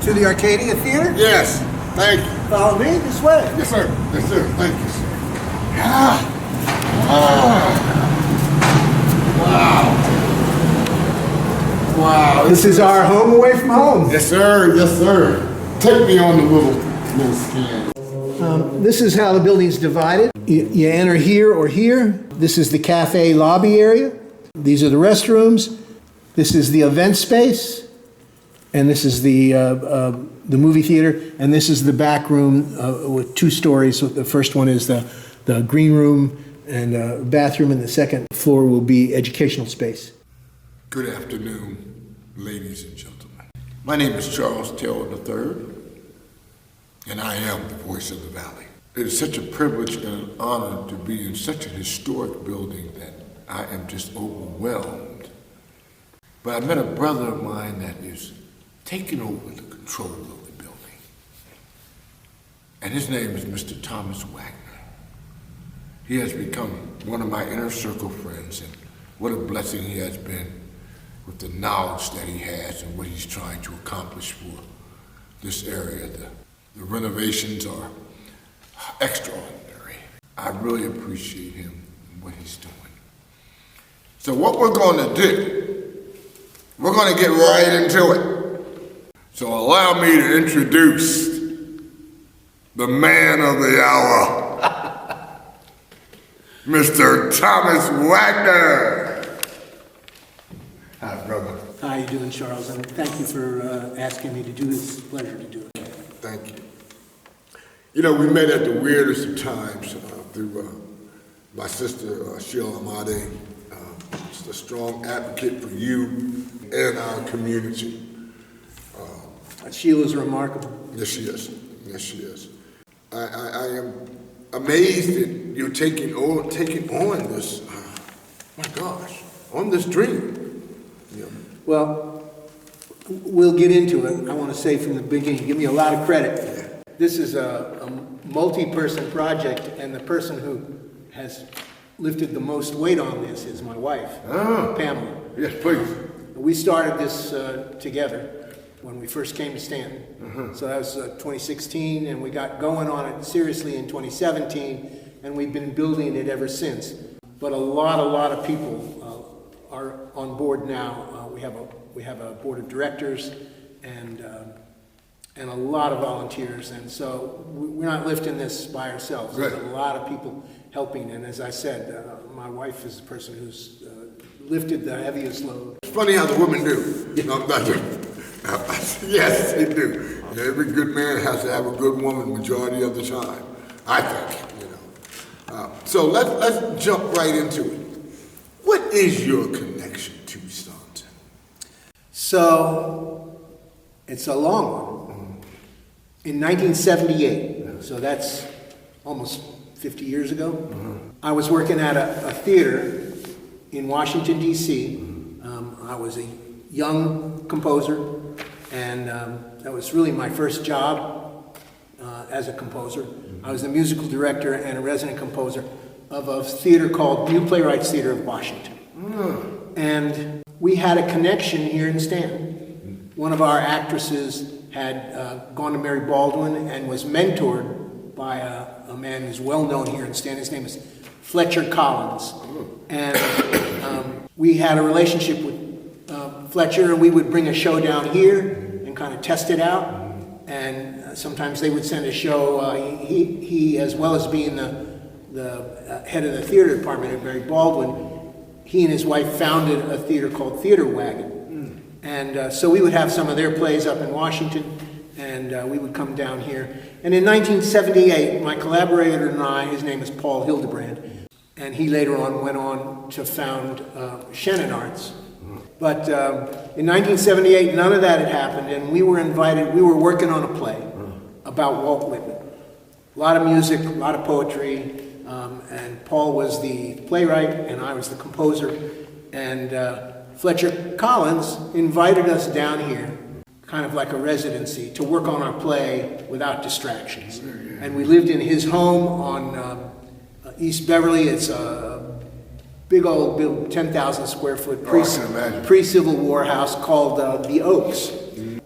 to the Arcadia Theater? Yes, thank you. Follow me this way. Yes, sir. Yes, sir. Thank you, sir. Wow. Wow. This is our home away from home. Yes, sir. Yes, sir. Take me on the little scan. This is how the building's divided. You enter here or here. This is the cafe lobby area. These are the restrooms. This is the event space. And this is the movie theater. And this is the back room with 2 stories. So the first one is the green room and bathroom, and the second floor will be educational space. Good afternoon, ladies and gentlemen. My name is Charles Taylor III, and I am the voice of the Valley. It is such a privilege and an honor to be in such a historic building that I am just overwhelmed. But I met a brother of mine that is taking over the control of the building. And his name is Mr. Thomas Wagner. He has become one of my inner circle friends, and what a blessing he has been with the knowledge that he has and what he's trying to accomplish for this area. The renovations are extraordinary. I really appreciate him and what he's doing. So what we're going to do, we're going to get right into it. So allow me to introduce the man of the hour, Mr. Thomas Wagner. Hi, brother. How you doing, Charles? And thank you for asking me to do this. It's a pleasure to do it. Thank you. You know, we met at the weirdest of times through my sister, Sheila Amade. She's a strong advocate for you and our community. Sheila's remarkable. Yes, she is. Yes, she is. I am amazed that you're taking on this, my gosh, on this dream. Yeah. Well, we'll get into it. I want to say from the beginning, give me a lot of credit. Yeah. This is a multi-person project, and the person who has lifted the most weight on this is my wife, Pamela. Yes, please. We started this together when we first came to Staunton. So that was 2016, and we got going on it seriously in 2017, and we've been building it ever since. But a lot of people are on board now. We have a board of directors and a lot of volunteers, and so we're not lifting this by ourselves. Right. There's a lot of people helping, and as I said, my wife is the person who's lifted the heaviest load. It's funny how the women do. No, I'm not joking. Yes, they do. Every good man has to have a good woman majority of the time, I think, you know. So let's jump right into it. What is your connection to Staunton? So, it's a long one. In 1978, so that's almost 50 years ago, I was working at a theater in Washington, D.C. I was a young composer, and that was really my first job as a composer. I was the musical director and a resident composer of a theater called New Playwrights Theater of Washington. And we had a connection here in Staunton. One of our actresses had gone to Mary Baldwin and was mentored by a man who's well known here in Staunton. His name is Fletcher Collins. And we had a relationship with Fletcher, and we would bring a show down here and kind of test it out. And sometimes they would send a show. He, as well as being the head of the theater department at Mary Baldwin, he and his wife founded a theater called Theater Wagon. And so we would have some of their plays up in Washington, and we would come down here. And in 1978, my collaborator and I, his name is Paul Hildebrand, and he later on went on to found Shannon Arts. But in 1978, none of that had happened, and we were invited. We were working on a play about Walt Whitman. A lot of music, a lot of poetry, and Paul was the playwright, and I was the composer. And Fletcher Collins invited us down here, kind of like a residency, to work on our play without distractions. And we lived in his home on East Beverly. It's a big old 10,000 square foot pre-Civil War house called the Oaks.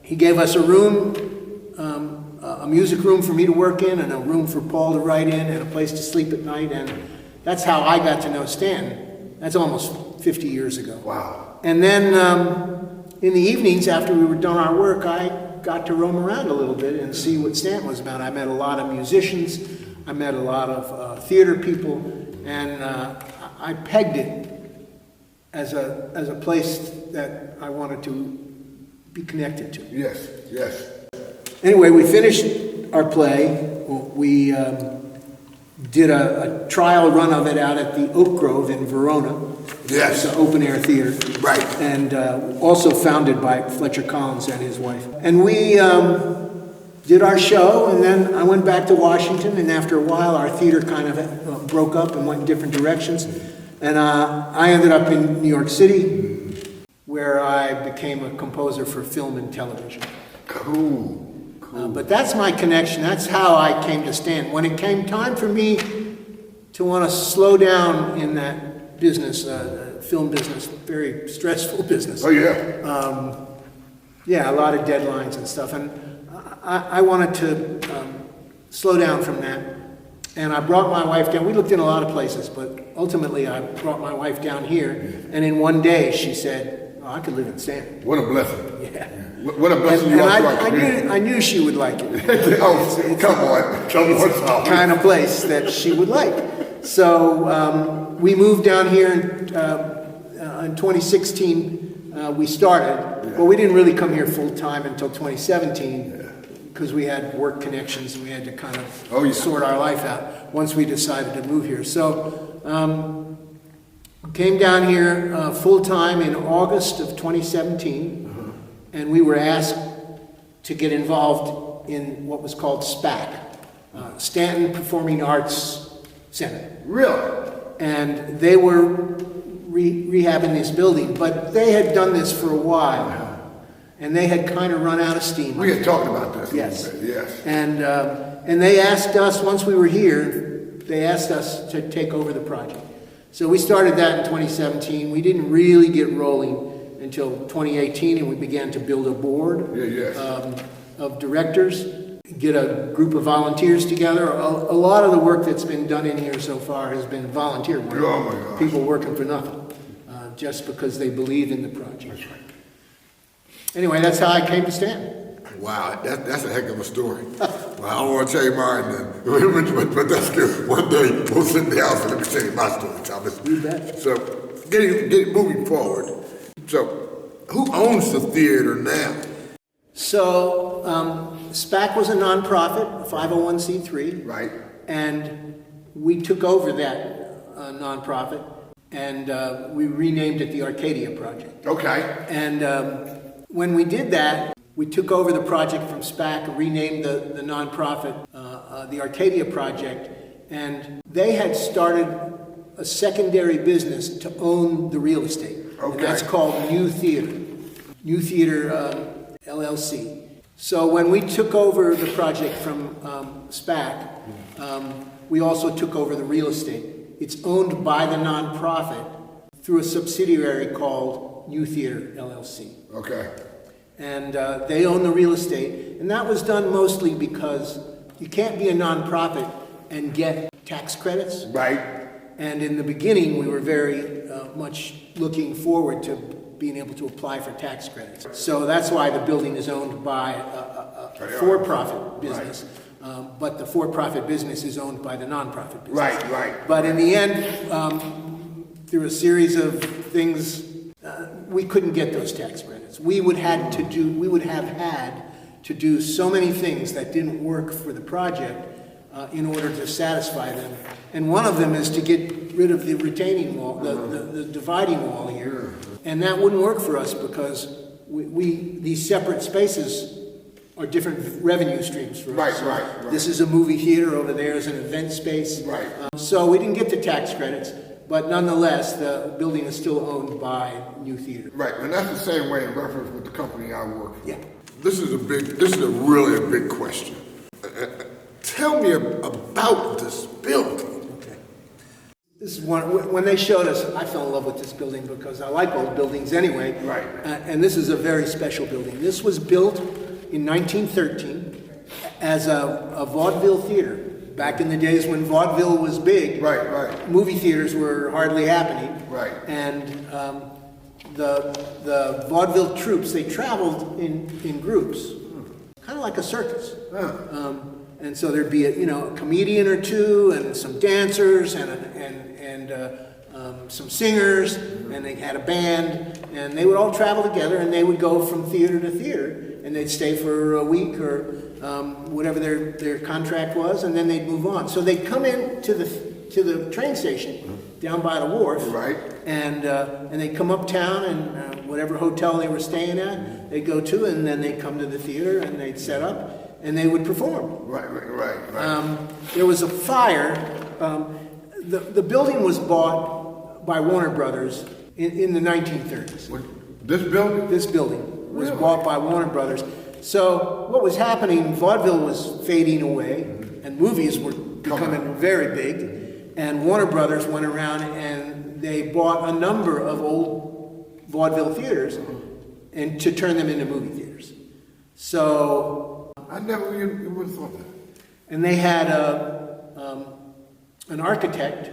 He gave us a room a music room for me to work in, and a room for Paul to write in, and a place to sleep at night, and that's how I got to know Stan. That's almost 50 years ago. Wow. And then in the evenings, after we were done our work, I got to roam around a little bit and see what Staunton was about. I met a lot of musicians, I met a lot of theater people, and I pegged it as a place that I wanted to be connected to. Yes, yes. Anyway, we finished our play. We did a trial run of it out at the Oak Grove in Verona. Yes. It's an open-air theater. Right. And also founded by Fletcher Collins and his wife. And we did our show, and then I went back to Washington, and after a while our theater kind of broke up and went in different directions. And I ended up in New York City, where I became a composer for film and television. Cool. But that's my connection. That's how I came to Staunton. When it came time for me to want to slow down in that business, film business, very stressful business. Oh, yeah. Yeah, a lot of deadlines and stuff. And I wanted to slow down from that. And I brought my wife down. We looked in a lot of places, but ultimately I brought my wife down here. And in one day she said, oh, I could live in Staunton. What a blessing. Yeah. What a blessing And you are to our community. I knew she would like it. Oh, come on. It's the kind of place that she would like. So we moved down here in 2016. We started, but we didn't really come here full time until 2017 because we had work connections and we had to kind of sort our life out once we decided to move here. So came down here full time in August of 2017. And we were asked to get involved in what was called SPAC, Staunton Performing Arts Center. Really? And they were rehabbing this building, but they had done this for a while, and they had kind of run out of steam. We had talked about this. Yes. Yes. And they asked us, once we were here, they asked us to take over the project. So we started that in 2017. We didn't really get rolling until 2018, and we began to build a board of directors, get a group of volunteers together. A lot of the work that's been done in here so far has been volunteer work. Oh my gosh. People working for nothing, just because they believe in the project. That's right. Anyway, that's how I came to Staunton. Wow, that's a heck of a story. Well, I don't want to tell you mine then, but that's good. One day we'll sit in the house and let me tell you my story, Thomas. You bet. So, moving forward. So, who owns the theater now? So, SPAC was a nonprofit, a 501c3. Right. And we took over that nonprofit, and we renamed it the Arcadia Project. Okay. And when we did that, we took over the project from SPAC, renamed the nonprofit the Arcadia Project, and they had started a secondary business to own the real estate. Okay. And that's called New Theater LLC. So when we took over the project from SPAC, we also took over the real estate. It's owned by the nonprofit through a subsidiary called New Theater LLC. Okay. And they own the real estate. And that was done mostly because you can't be a nonprofit and get tax credits. Right. And in the beginning, we were very much looking forward to being able to apply for tax credits. So that's why the building is owned by a for-profit business. Right. But the for-profit business is owned by the nonprofit business. Right, right. But in the end, through a series of things, we couldn't get those tax credits. We would have had to do so many things that didn't work for the project in order to satisfy them. And one of them is to get rid of the retaining wall, the dividing wall here. And that wouldn't work for us because these separate spaces are different revenue streams for us. Right. This is a movie theater, over there is an event space. Right. So we didn't get the tax credits, but nonetheless, the building is still owned by New Theater. Right, and that's the same way in reference with the company I work for. Yeah. This is a really big question. Tell me about this building. Okay. This is when they showed us, I fell in love with this building because I like old buildings anyway. Right. And this is a very special building. This was built in 1913 as a vaudeville theater. Back in the days when vaudeville was big, Right. movie theaters were hardly happening. Right. And the vaudeville troops, they traveled in groups, kind of like a circus. And so there'd be a comedian or two, and some dancers, and some singers, and they had a band, and they would all travel together, and they would go from theater to theater, and they'd stay for a week or whatever their contract was, and then they'd move on. So they'd come in to the train station down by the wharf, Right. and they'd come uptown, and whatever hotel they were staying at, they'd go to, and then they'd come to the theater, and they'd set up, and they would perform. Right. There was a fire. The building was bought by Warner Brothers in the 1930s. This building? This building was Really? bought by Warner Brothers. So what was happening, vaudeville was fading away, and movies were becoming very big, and Warner Brothers went around and they bought a number of old vaudeville theaters and to turn them into movie theaters. So... I never even would have thought that. And they had an architect,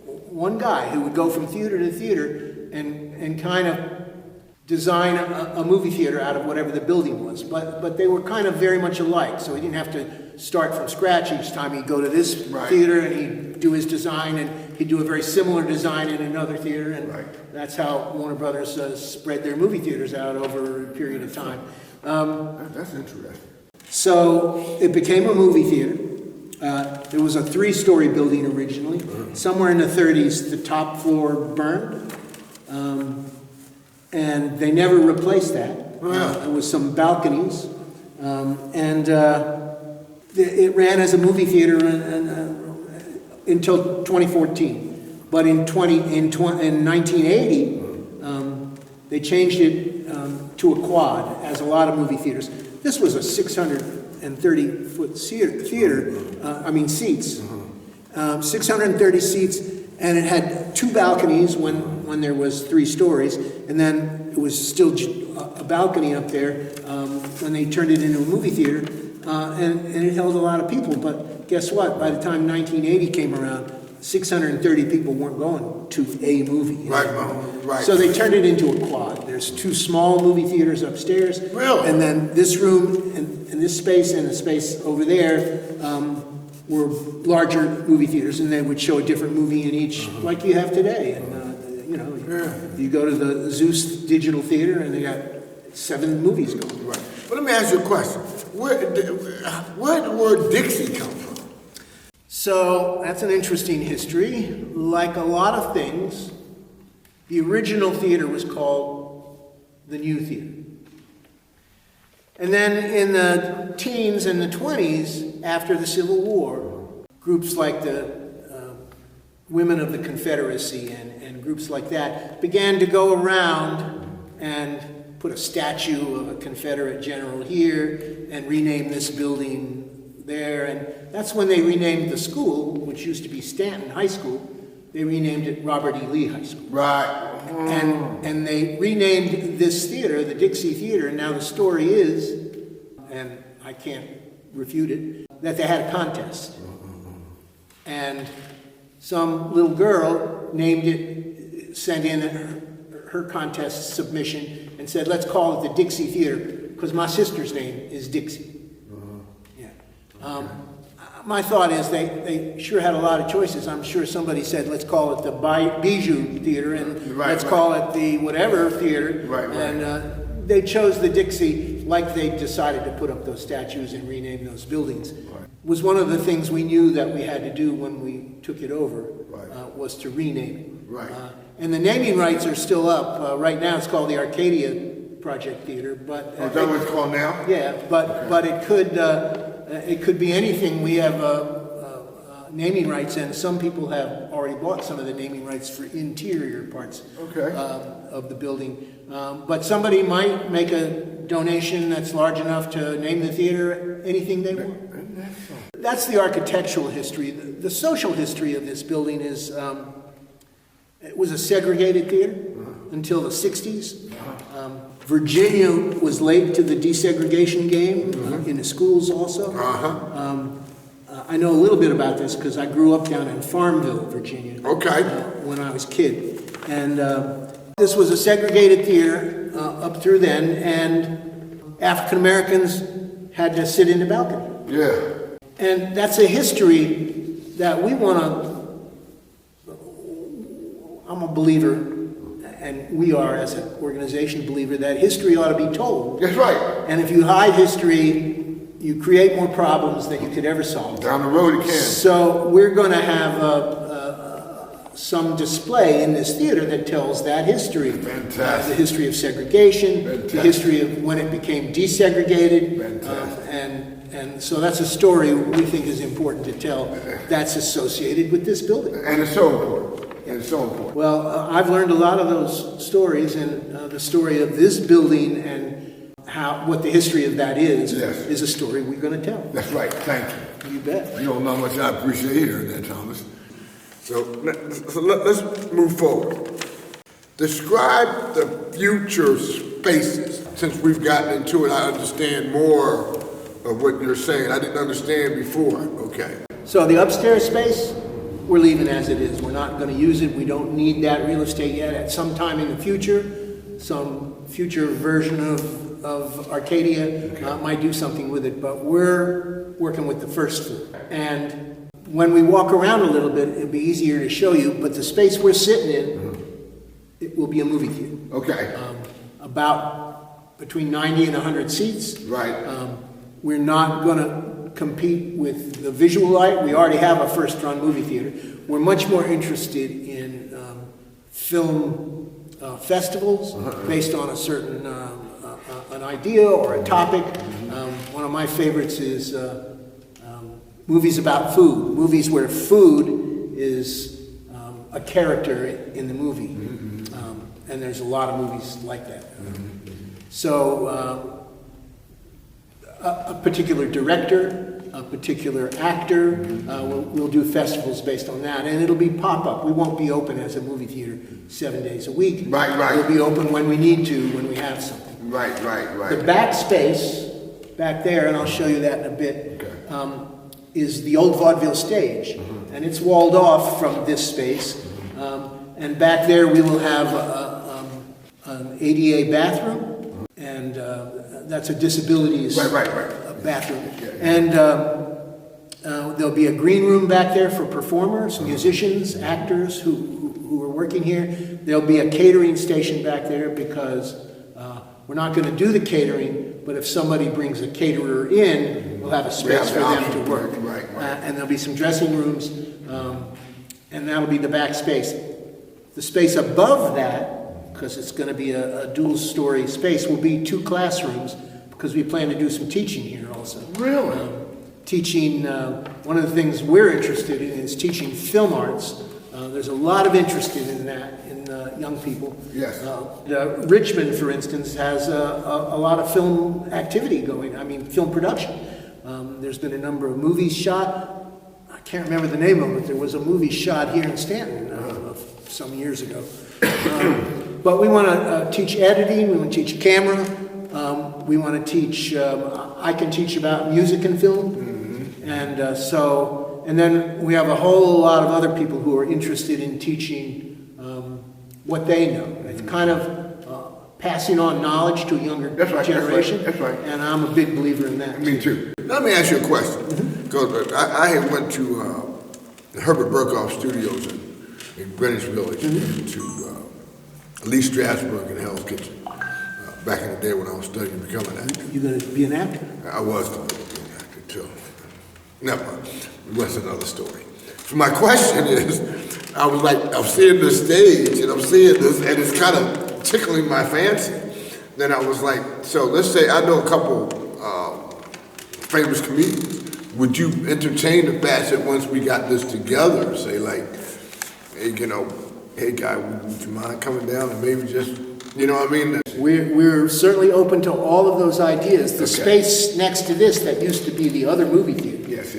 one guy who would go from theater to theater and kind of design a movie theater out of whatever the building was. But they were kind of very much alike, so he didn't have to start from scratch each time. He'd go to this theater and he'd do his design, and he'd do a very similar design in another theater, and that's how Warner Brothers spread their movie theaters out over a period of time. That's interesting. So it became a movie theater. It was a 3-story building originally. Somewhere in the 30s, the top floor burned, and they never replaced that. There was some balconies, and it ran as a movie theater until 2014. But in 1980, they changed it to a quad, as a lot of movie theaters. This was a 630-foot theater, seats. 630 seats, and it had 2 balconies when there was 3 stories, and then it was still a balcony up there when they turned it into a movie theater, and it held a lot of people. But guess what? By the time 1980 came around, 630 people weren't going to a movie. Right. So they turned it into a quad. There's 2 small movie theaters upstairs. Really? And then this room and this space and the space over there were larger movie theaters, and they would show a different movie in each, like you have today. And you go to the Zeus Digital Theater, and they got 7 movies going. Right. But let me ask you a question. Where did Dixie come from? So that's an interesting history. Like a lot of things, the original theater was called the New Theater. And then in the teens and the 20s, after the Civil War, groups like the Women of the Confederacy and groups like that began to go around and put a statue of a Confederate general here and rename this building there. And that's when they renamed the school, which used to be Staunton High School. They renamed it Robert E. Lee High School. Right. And they renamed this theater the Dixie Theater. And now the story is, and I can't refute it, that they had a contest. And some little girl named it, sent in her contest submission and said, let's call it the Dixie Theater, because my sister's name is Dixie. My thought is they sure had a lot of choices. I'm sure somebody said, let's call it the Bijou Theater, and let's call it the whatever theater. And they chose the Dixie, like they decided to put up those statues and rename those buildings. Was one of the things we knew that we had to do when we took it over, was to rename it. And the naming rights are still up. Right now it's called the Arcadia Project Theater. But is that what it's called now? Yeah, but it could be anything. We have naming rights, and some people have already bought some of the naming rights for interior parts of the building. But somebody might make a donation that's large enough to name the theater anything they want. That's the architectural history. The social history of this building is it was a segregated theater. until the 60s. Virginia was late to the desegregation game in the schools also. I know a little bit about this because I grew up down in Farmville, Virginia. Okay. When I was a kid. And this was a segregated theater up through then, and African Americans had to sit in the balcony. Yeah. And that's a history that we want to, I'm a believer, and we are as an organization a believer, that history ought to be told. That's right. And if you hide history, you create more problems than you could ever solve. Down the road it can. So we're going to have some display in this theater that tells that history. Fantastic. The history of segregation, Fantastic. the history of when it became desegregated. And so that's a story we think is important to tell that's associated with this building. And it's so important. And it's so important. Well, I've learned a lot of those stories, and the story of this building and what the history of that is a story we're going to tell. That's right. Thank you. You bet. You don't know how much I appreciate hearing that, Thomas. So let's move forward. Describe the future spaces. Since we've gotten into it, I understand more of what you're saying. I didn't understand before. Okay. So the upstairs space, we're leaving as it is. We're not going to use it. We don't need that real estate yet. At some time in the future, some future version of Arcadia might do something with it, but we're working with the first floor. And when we walk around a little bit, it'll be easier to show you, but the space we're sitting in, it will be a movie theater. Okay. About between 90 and 100 seats. Right. We're not going to compete with the visual light. We already have a first-run movie theater. We're much more interested in film festivals based on a certain an idea or a topic. One of my favorites is movies about food, movies where food is a character in the movie. And there's a lot of movies like that. So a particular director, a particular actor, we'll do festivals based on that, and it'll be pop-up. We won't be open as a movie theater 7 days a week. Right. We'll be open when we need to, when we have something. Right. The back space, back there, and I'll show you that in a bit, is the old vaudeville stage. And it's walled off from this space. And back there we will have an ADA bathroom, and that's a disabilities bathroom. And there'll be a green room back there for performers, musicians, actors who are working here. There'll be a catering station back there because we're not going to do the catering, but if somebody brings a caterer in, we'll have a space for them to work. And there'll be some dressing rooms, and that'll be the back space. The space above that, because it's going to be a dual-story space, will be 2 classrooms, because we plan to do some teaching here also. Really? Teaching, one of the things we're interested in is teaching film arts. There's a lot of interest in that in young people. Yes. Richmond, for instance, has a lot of film activity going, film production. There's been a number of movies shot. I can't remember the name of it, but there was a movie shot here in Staunton some years ago. But we want to teach editing, we want to teach camera, we want to teach, I can teach about music and film, and then we have a whole lot of other people who are interested in teaching what they know. It's kind of passing on knowledge to a younger generation. That's right. And I'm a big believer in that. Me too. Let me ask you a question, because I had went to Herbert Burkhoff Studios in Greenwich Village, to Lee Strasberg in Hell's Kitchen, back in the day when I was studying to become an actor. You going to be an actor? I was going to be an actor too. Never mind. That's another story. So my question is, I'm seeing this stage, and I'm seeing this, and it's kind of tickling my fancy. Then I was like, so let's say I know a couple famous comedians. Would you entertain the fact that once we got this together, say like, hey guy, would you mind coming down and maybe just, you know what I mean? We're certainly open to all of those ideas. The space next to this that used to be the other movie theater. Yes.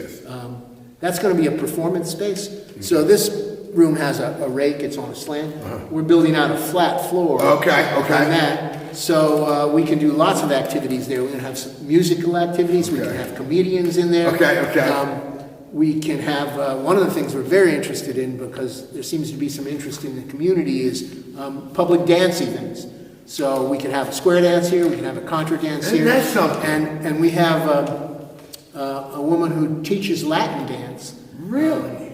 That's going to be a performance space. So this room has a rake, it's on a slant. We're building out a flat floor. Okay. On that. So we can do lots of activities there. We're going to have some musical activities. We can have comedians in there. Okay. We can have, one of the things we're very interested in, because there seems to be some interest in the community, is public dance events. So we can have a square dance here, we can have a contra dance here. That's something. And we have a woman who teaches Latin dance. Really?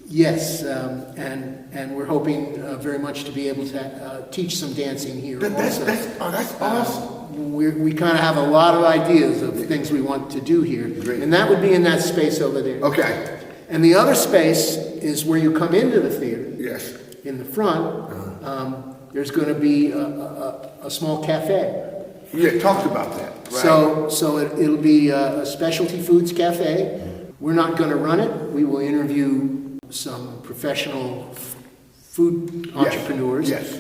Yes, and we're hoping very much to be able to teach some dancing here also. That's awesome. We kind of have a lot of ideas of things we want to do here. Great. And that would be in that space over there. Okay. And the other space is where you come into the theater. Yes. In the front, there's going to be a small cafe. Yeah, talked about that. Right. So it'll be a specialty foods cafe. We're not going to run it. We will interview some professional food entrepreneurs. Yes.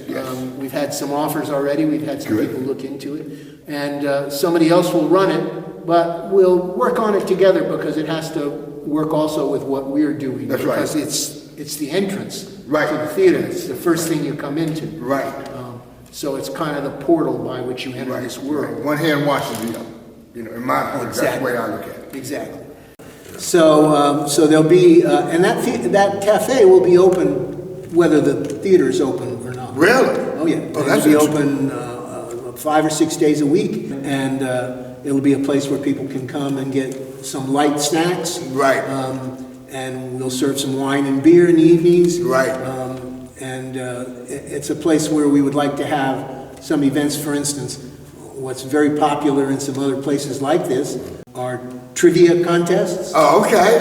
We've had some offers already. We've had some people look into it. And somebody else will run it, but we'll work on it together because it has to work also with what we're doing. That's right. Because it's the entrance to Right. the theater. It's the first thing you come into. Right. So it's kind of the portal by which you enter this world. Right. One hand washes the other. In my point, that's the way I look at it. Exactly. So there'll be, and that cafe will be open whether the theater is open or not. Really? Oh yeah. Oh, that's it'll be open 5 or 6 days a week, and it'll be a place where people can come and get some light snacks. Right. And we'll serve some wine and beer in the evenings. Right. And it's a place where we would like to have some events. For instance, what's very popular in some other places like this are trivia contests. Oh, okay.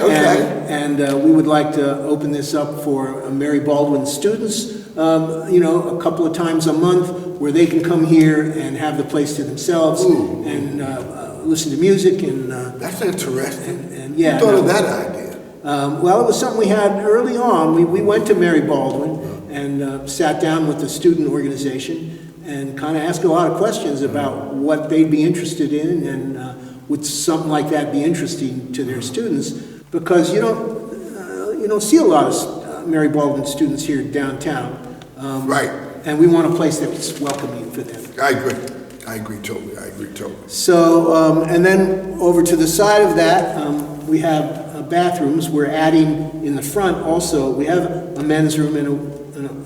And we would like to open this up for Mary Baldwin students, a couple of times a month, where they can come here and have the place to themselves. Ooh. And listen to music and. That's interesting. And yeah. Who thought of that idea? Well, it was something we had early on. We went to Mary Baldwin and sat down with the student organization and kind of asked a lot of questions about what they'd be interested in and would something like that be interesting to their students, because you don't see a lot of Mary Baldwin students here downtown. Right. And we want a place that's welcoming for them. I agree totally. So, and then over to the side of that, we have bathrooms. We're adding in the front also, we have a men's room and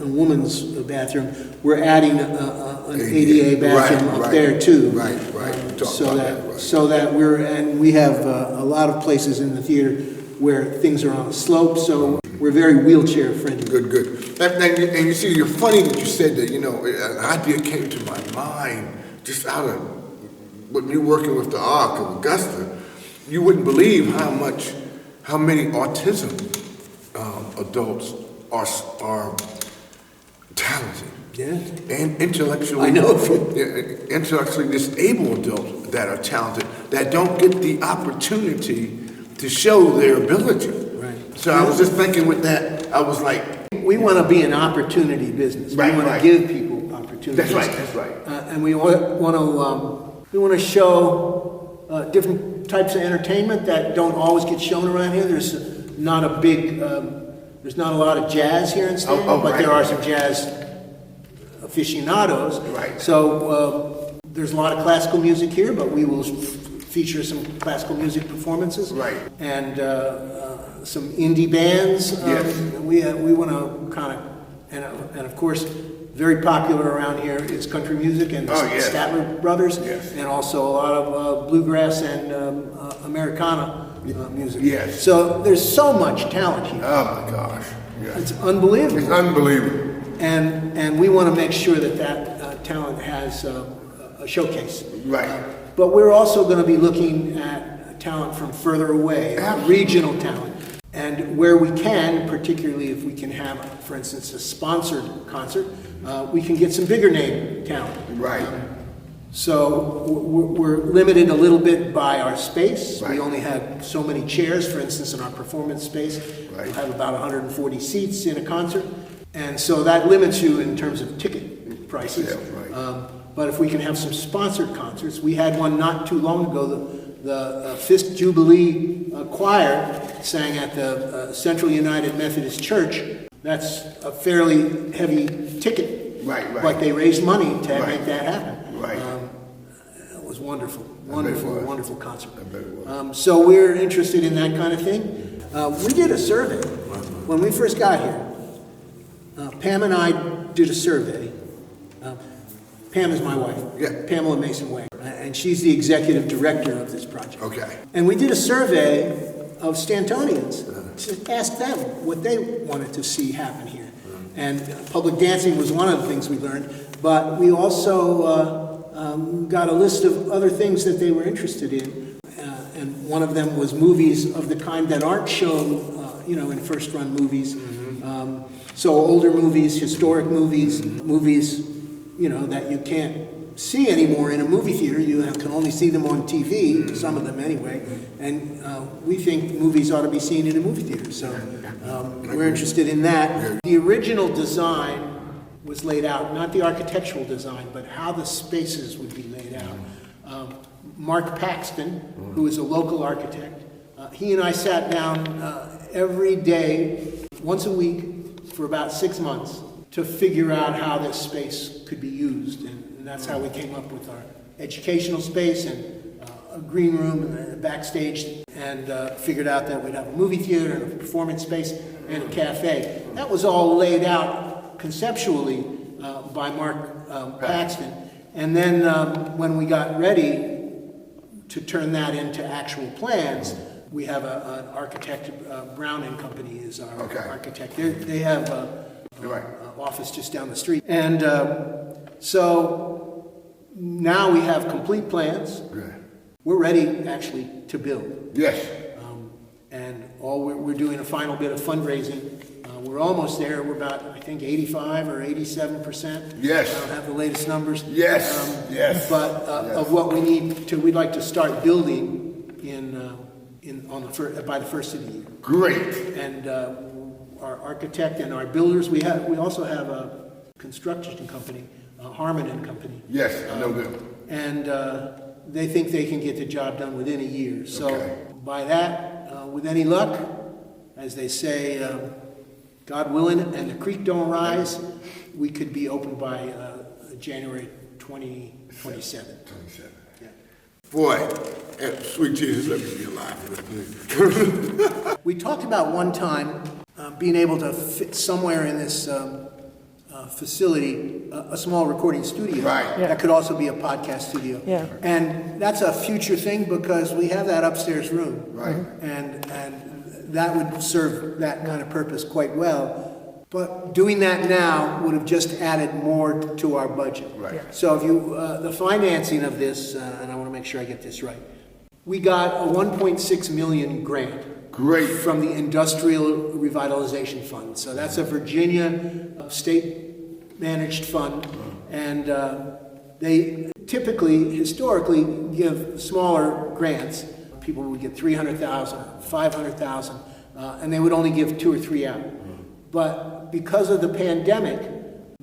a woman's bathroom. We're adding an ADA bathroom up there too. Right. So that we have a lot of places in the theater where things are on a slope, so we're very wheelchair friendly. Good. And you see, you're funny that you said that, an idea came to my mind just out of when you're working with the Arc of Augusta. You wouldn't believe how many autism adults are talented. Yeah. And intellectually, I know. intellectually disabled adults that are talented, that don't get the opportunity to show their ability. Right. So I was just thinking with that, I was like, we want to be an opportunity business. Right, we want to give people opportunities. That's right. And we want to show different types of entertainment that don't always get shown around here. There's not a lot of jazz here in Staunton, but there are some jazz aficionados. Right. So there's a lot of classical music here, but we will feature some classical music performances. Right. And some indie bands. Yes. We want to kind of, and of course, very popular around here is country music and the Statler Brothers, and also a lot of bluegrass and Americana music. Yes. So there's so much talent here. oh my gosh. Yes. It's unbelievable. It's unbelievable. And we want to make sure that talent has a showcase. Right. But we're also going to be looking at talent from further away, regional talent. And where we can, particularly if we can have, for instance, a sponsored concert, we can get some bigger name talent. Right. So we're limited a little bit by our space. Right. We only have so many chairs. For instance, in our performance space, Right. we'll have about 140 seats in a concert. And so that limits you in terms of ticket prices. Yeah, right. But if we can have some sponsored concerts, we had one not too long ago. The Fifth Jubilee Choir sang at the Central United Methodist Church That's a fairly heavy ticket. Right. But they raised money to make that happen. Right. It was wonderful, wonderful concert. I bet it was. So we're interested in that kind of thing. We did a survey when we first got here. Pam and I did a survey. Pam is my wife, Yeah. Pamela Mason Wagner, and she's the executive director of this project. Okay. And we did a survey of Stantonians to ask them what they wanted to see happen here. And public dancing was one of the things we learned, but we also got a list of other things that they were interested in. And one of them was movies of the kind that aren't shown, in first-run movies. So older movies, historic movies, movies, that you can't see anymore in a movie theater. You can only see them on TV, some of them anyway. And we think movies ought to be seen in a movie theater. So we're interested in that. The original design was laid out, not the architectural design, but how the spaces would be laid out. Mark Paxton, who is a local architect, he and I sat down every day, once a week, for about 6 months to figure out how this space could be used. And that's how we came up with our educational space and a green room and a backstage, and figured out that we'd have a movie theater and a performance space and a cafe. That was all laid out conceptually by Mark Paxton. And then when we got ready to turn that into actual plans, we have an architect, Brown and Company is our architect. They have an office just down the street. And so now we have complete plans. We're ready, actually, to build. Yes. And we're doing a final bit of fundraising. We're almost there. We're about, I think, 85 or 87%. Yes. I don't have the latest numbers. Yes. Yes. But of what we need to, we'd like to start building by the first of the year. Great. And our architect and our builders, we also have a construction company, Harmon and Company. Yes, I know them. And they think they can get the job done within a year. So by that, with any luck, as they say, God willing, and the creek don't rise, we could be open by January 2027. 27. Yeah. Boy, sweet Jesus, let me be alive with you. We talked about one time being able to fit somewhere in this facility a small recording studio. Right. That could also be a podcast studio. Yeah. And that's a future thing because we have that upstairs room. Right. And that would serve that kind of purpose quite well. But doing that now would have just added more to our budget. Right. Yeah. So if you, the financing of this, and I want to make sure I get this right, we got a 1.6 million grant. Great. From the Industrial Revitalization Fund. So that's a Virginia state-managed fund, and they typically, historically, give smaller grants. People would get $300,000, $500,000, and they would only give 2 or 3 out. But because of the pandemic,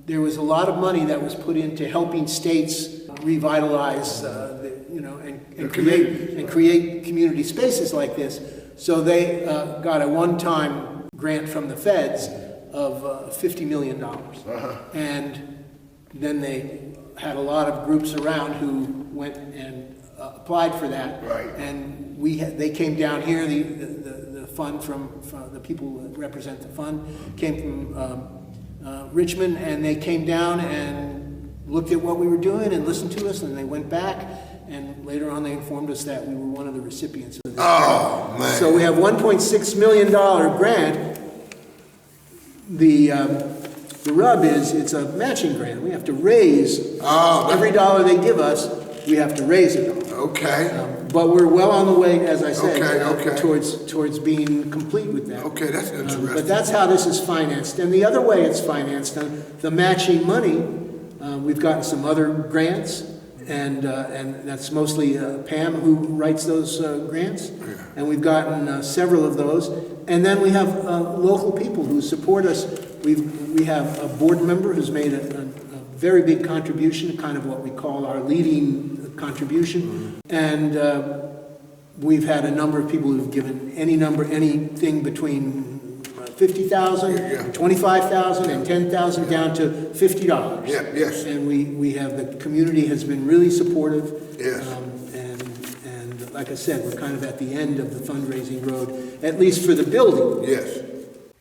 there was a lot of money that was put into helping states revitalize, and create community spaces like this. So they got a one-time grant from the feds of $50 million. And then they had a lot of groups around who went and applied for that. Right. And they came down here, the fund from the people who represent the fund came from Richmond, and they came down and looked at what we were doing and listened to us, and they went back. And later on, they informed us that we were one of the recipients of this grant. Man. So we have $1.6 million grant. The rub is it's a matching grant. We have to raise every dollar they give us. We have to raise it. Okay. But we're well on the way, as I said, Okay. towards being complete with that. Okay, that's interesting. But that's how this is financed. And the other way it's financed, the matching money, we've gotten some other grants. And that's mostly Pam who writes those grants, and we've gotten several of those. And then we have local people who support us. We have a board member who's made a very big contribution, kind of what we call our leading contribution. And we've had a number of people who've given anything between $50,000, Yeah. $25,000, and $10,000 down to $50. Yeah, yes. And we have, the community has been really supportive. Yes. And like I said, we're kind of at the end of the fundraising road, at least for the building. Yes.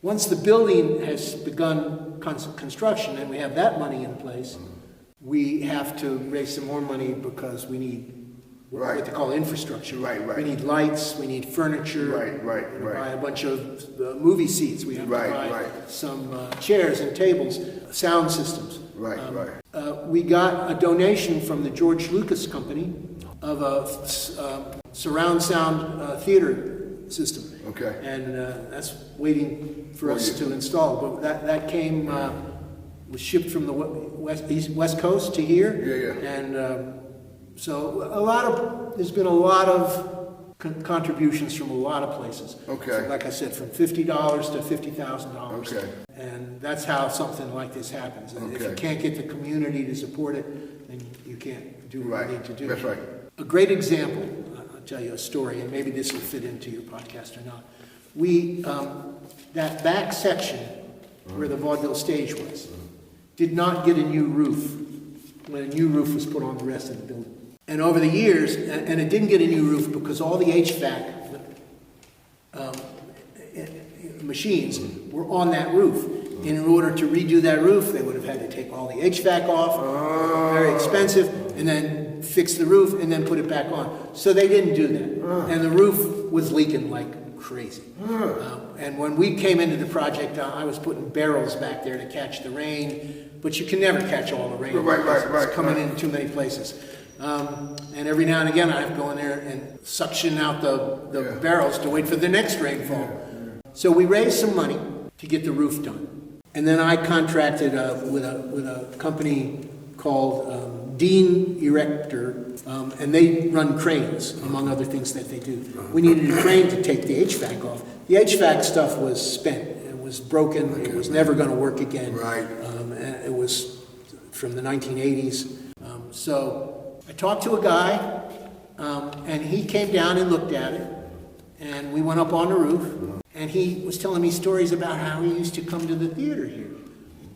Once the building has begun construction and we have that money in place, we have to raise some more money because we need what they call infrastructure. Right. We need lights, we need furniture. Right. We buy a bunch of movie seats. We have to buy some chairs and tables, sound systems. Right. We got a donation from the George Lucas Company of a surround sound theater system. Okay. And that's waiting for us to install. But that came, was shipped from the west coast to here. Yeah. And so there's been a lot of contributions from a lot of places. Okay. So like I said, from $50 to $50,000. Okay. And that's how something like this happens. And if you can't get the community to support it, then you can't do what you need to do. That's right. A great example, I'll tell you a story, and maybe this will fit into your podcast or not. That back section where the vaudeville stage was did not get a new roof when a new roof was put on the rest of the building. And over the years, and it didn't get a new roof because all the HVAC machines were on that roof. And in order to redo that roof, they would have had to take all the HVAC off, very expensive, and then fix the roof and then put it back on. So they didn't do that. And the roof was leaking like crazy. And when we came into the project, I was putting barrels back there to catch the rain, but you can never catch all the rain. It's coming in too many places. And every now and again, I have to go in there and suction out the barrels to wait for the next rainfall. So we raised some money to get the roof done. And then I contracted with a company called Dean Erector, and they run cranes, among other things that they do. We needed a crane to take the HVAC off. The HVAC stuff was spent. It was broken. It was never going to work again. Right. It was from the 1980s. So I talked to a guy, and he came down and looked at it, and we went up on the roof, and he was telling me stories about how he used to come to the theater here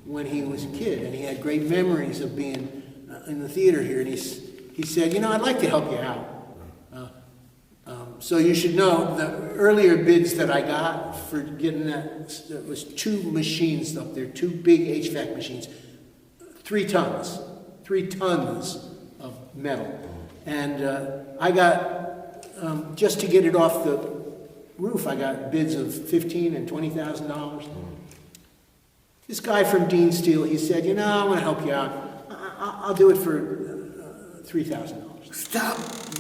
when he was a kid, and he had great memories of being in the theater here, and he said, I'd like to help you out. So you should know, the earlier bids that I got for getting that, there was 2 machines up there, 2 big HVAC machines, 3 tons of metal. And I got, just to get it off the roof, I got bids of $15,000 and $20,000. This guy from Dean Steel, he said, I want to help you out. I'll do it for $3,000. Stop.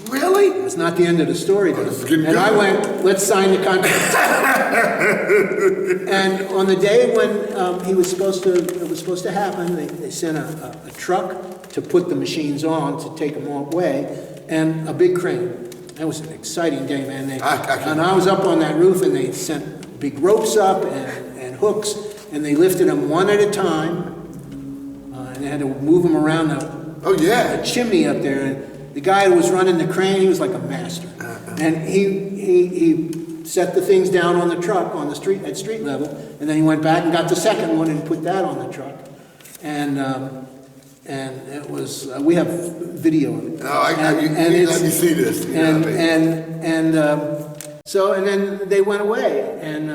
Really? It's not the end of the story, though. And I went, let's sign the contract. And on the day when it was supposed to happen, they sent a truck to put the machines on, to take them away, and a big crane. That was an exciting day, man. And I was up on that roof, and they sent big ropes up and hooks, and they lifted them one at a time, and they had to move them around the chimney up there. And the guy who was running the crane, he was like a master. And he set the things down on the truck on the street at street level, and then he went back and got the second one and put that on the truck. And it was we have video of it. Let me see this. And then they went away, and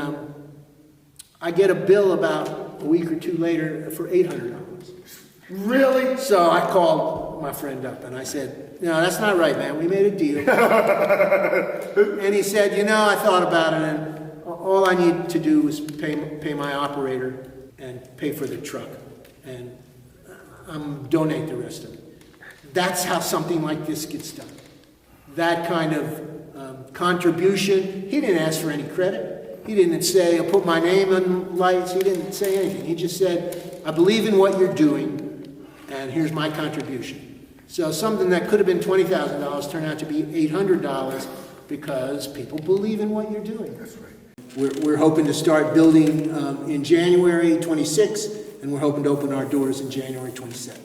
I get a bill about a week or 2 later for $800. Really? So I called my friend up and I said, no, that's not right, man. We made a deal. And he said, I thought about it, and all I need to do is pay my operator and pay for the truck, and donate the rest of it. That's how something like this gets done. That kind of contribution. He didn't ask for any credit. He didn't say, I'll put my name on lights. He didn't say anything. He just said, I believe in what you're doing, and here's my contribution. So something that could have been $20,000 turned out to be $800 because people believe in what you're doing. That's right. We're hoping to start building in January 26, and we're hoping to open our doors in January 27.